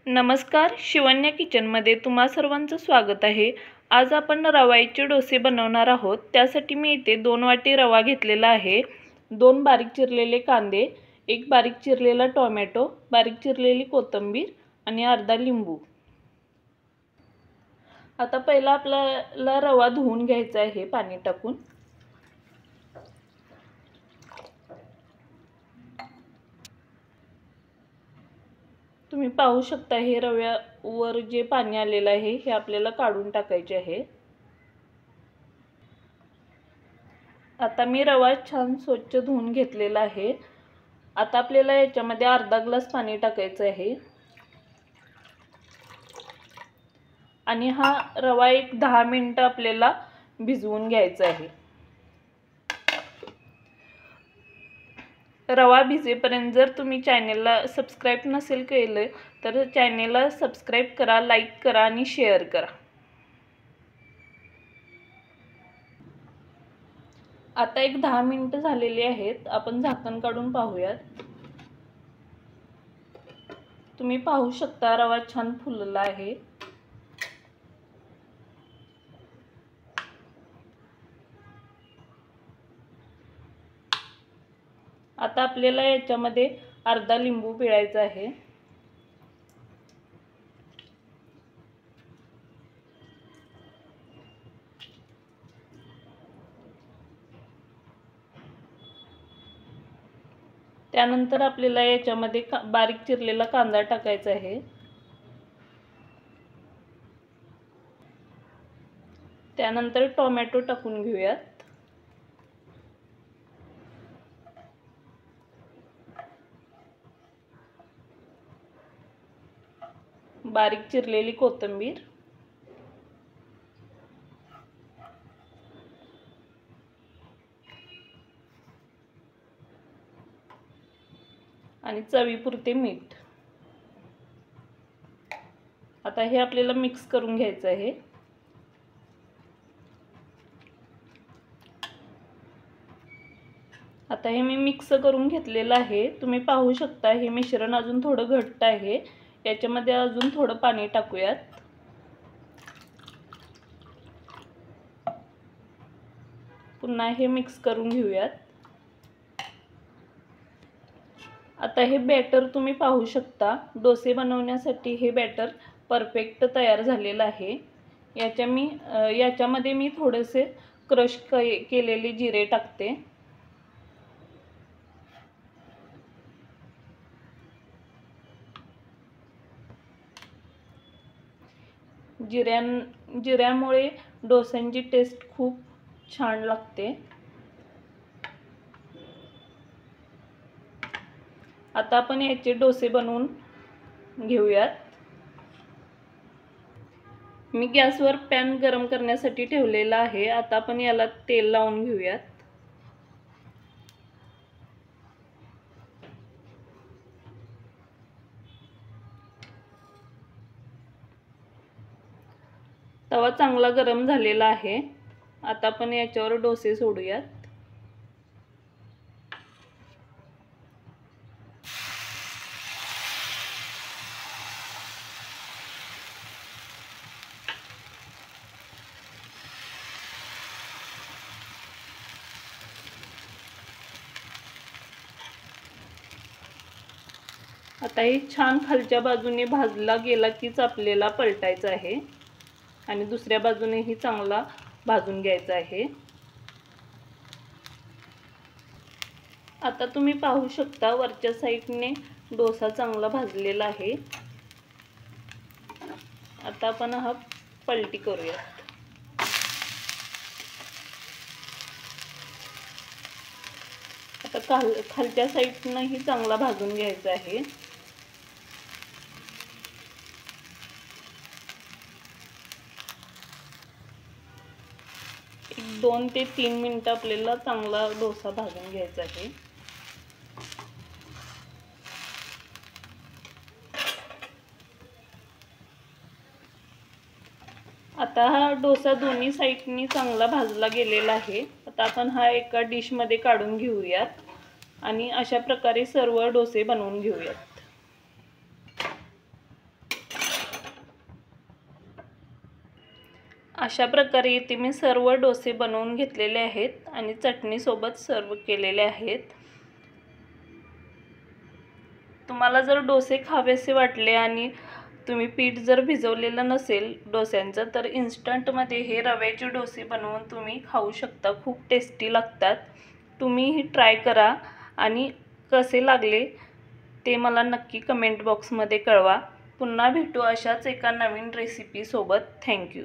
नमस्कार, शिवन्या किचनमध्ये तुम्हा सर्वांचं स्वागत आहे। आज आपण रवाचे डोसे बनवणार आहोत। त्यासाठी मी इथे 2 वाटी रवा घेतलेला आहे, 2 बारीक चिरलेले कांदे, 1 बारीक चिरलेला टोमॅटो, बारीक चिरलेली कोथिंबीर आणि अर्धा लिंबू। आता पहिला आपल्याला रवा धुवून घ्यायचा आहे पाणी टाकून। तुम्ही पाहू शकता हे रव्यावर जे पाणी आलेलं आहे हे आपल्याला काढून टाकायचे आहे। आता मी रवा छान स्वच्छ धुवून घेतलेला आहे। आता आपल्याला याच्यामध्ये अर्धा ग्लास पाणी टाकायचं आहे आणि हा रवा एक 10 मिनिट आपल्याला भिजवून घ्यायचा आहे। रवा भिजेपर्यंत जर तुम्ही चॅनलला सबस्क्राइब नसेल केले तर चॅनलला सबस्क्राइब करा, लाईक करा आणि शेअर करा। आता एक 10 मिनिट झालेली आहेत। आपण झाकण काढून पाहूयात। तुम्ही पाहू शकता रवा छान फुलला आहे। आता आपल्याला याच्यामध्ये अर्धा लिंबू पिळायचा आहे। त्यानंतर आपल्याला याच्यामध्ये बारीक चिरलेला कांदा टाकायचा आहे। त्यानंतर टोमॅटो टाकून घेऊयात। बारीक चिरलेली कोथिंबीर आणि चवीपुरते मीठ। आता हे आपल्याला मिक्स करून घ्यायचं आहे। आता हे मी मिक्स करून घेतलेलं आहे। तुम्ही पाहू शकता हे मिश्रण अजून थोडं घट्ट आहे। याच्यामध्ये अजून थोडं पाणी टाकूयात। पुन्हा हे मिक्स करून घेऊयात। आता हे बॅटर तुम्ही पाहू शकता। डोसे बनवण्यासाठी हे बॅटर परफेक्ट तयार झालेलं आहे। याच्यामध्ये मी थोडेसे क्रश केलेले जिरे टाकते। जिऱ्यामुळे डोस्यांची टेस्ट खूप छान लागते। आता आपण याचे डोसे बनवून घेऊयात। मी गॅसवर पॅन गरम करण्यासाठी ठेवलेला आहे। आता आपण याला तेल लावून घेऊयात। तवा चांगला गरम झालेला आहे। आता आपण याच्यावर डोसे सोडूयात। आता हे छान खालच्या बाजूने भाजला गेला कीच आपल्याला पलटायचं आहे आणि दुसऱ्या बाजूनेही चांगला भाजून घ्यायचा आहे। आता तुम्ही पाहू शकता वरच्या साइडने डोसा चांगला भाजलेला आहे। आता आपण हा पलटी करूया। आता खालच्या साइडनेही चांगला भाजून घ्यायचा आहे। 2 ते 3 मिनिट आपल्याला चांगला डोसा भाजून घ्यायचा आहे। आता हा डोसा दोन्ही साइडनी चांगला भाजला गेलेला आहे। आता आपण हा एका डिश मध्ये काढून घेऊयात आणि अशा प्रकारे सर्व डोसे बनवून घेऊयात। अशा प्रकारे इथे मी सर्व डोसे बनवून घेतलेले आहेत आणि चटणीसोबत सर्व केलेले आहेत. तुम्हाला जर डोसे खावेसे वाटले आणि तुम्ही पीठ जर भिजवलेलं नसेल डोस्यांचं तर इन्स्टंटमध्ये हे रव्याचे डोसे बनवून तुम्ही खाऊ शकता. खूप टेस्टी लागतात. तुम्हीही ट्राय करा आणि कसे लागले ते मला नक्की कमेंट बॉक्समध्ये कळवा. पुन्हा भेटू अशाच एका नवीन रेसिपीसोबत. थँक्यू.